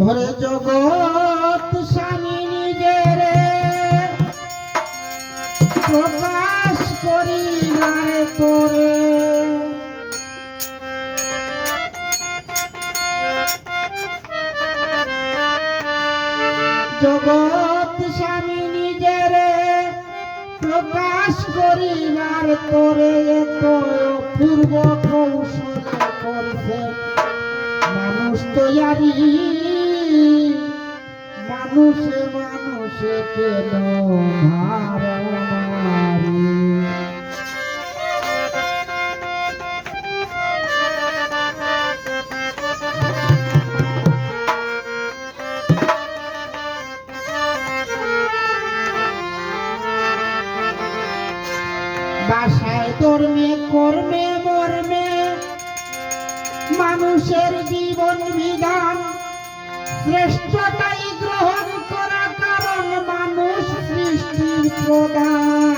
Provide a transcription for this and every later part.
ওরে জগৎ স্বামী নিজের প্রকাশ করি নারে তোরে জগৎ স্বামী নিজের প্রকাশ করি নারে তোরে তো পূর্ব কৌশলে করছে মানুষ তৈয়ারি মানুষে মানুষে কেন মারামারি বাসায় ধর্মে কর্মে মর্মে মানুষের জীবন বিধান শ্রেষ্ঠতাই গ্রহণ করা কারণ মানুষ সৃষ্টির প্রধান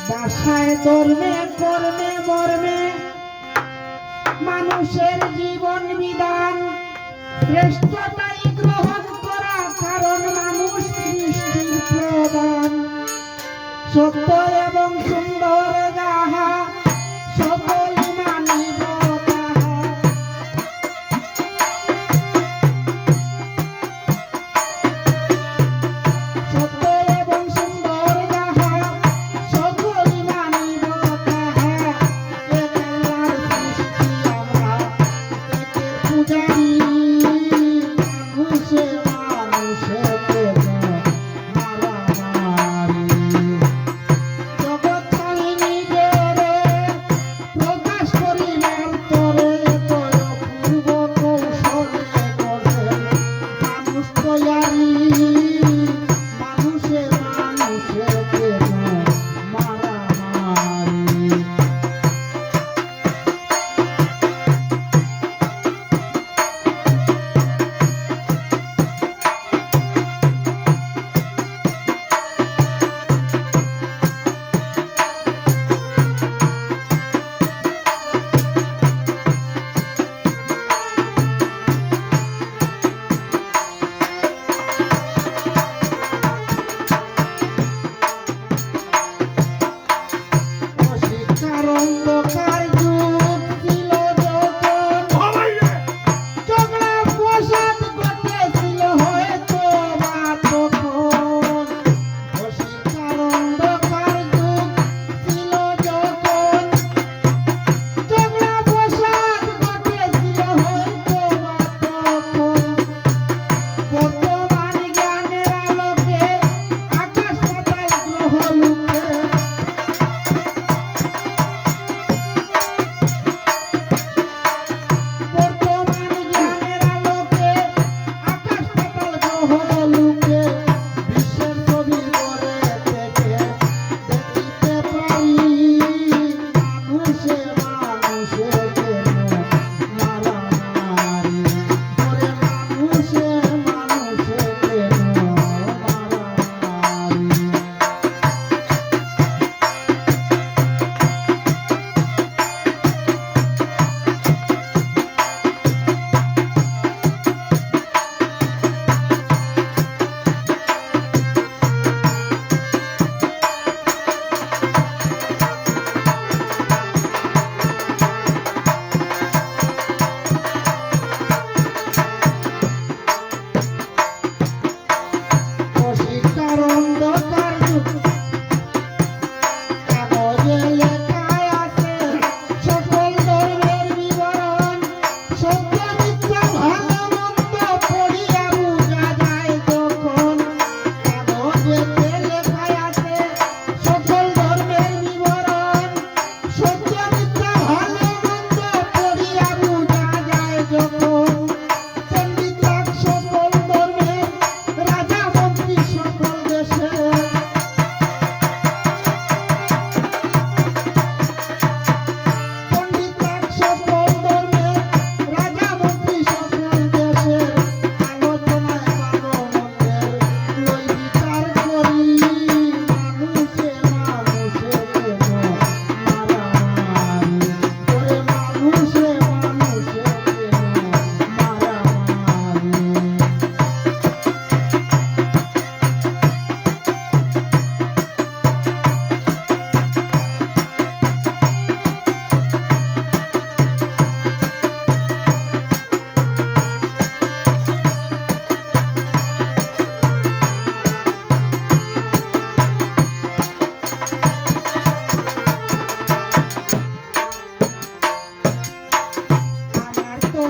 বাসায় ধর্মে কর্মে মর্মে মানুষের জীবন বিধান শ্রেষ্ঠতাই গ্রহণ করা কারণ মানুষ সৃষ্টির প্রধান সত্য এবং সুন্দর যাহা সকল মানিব তাহা সত্য এবং সুন্দর যাহা সকল মানিব তাহা এক আল্লাহর সৃষ্টি আমরা একের পূজারি মানুষে মানুষে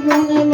জীবনে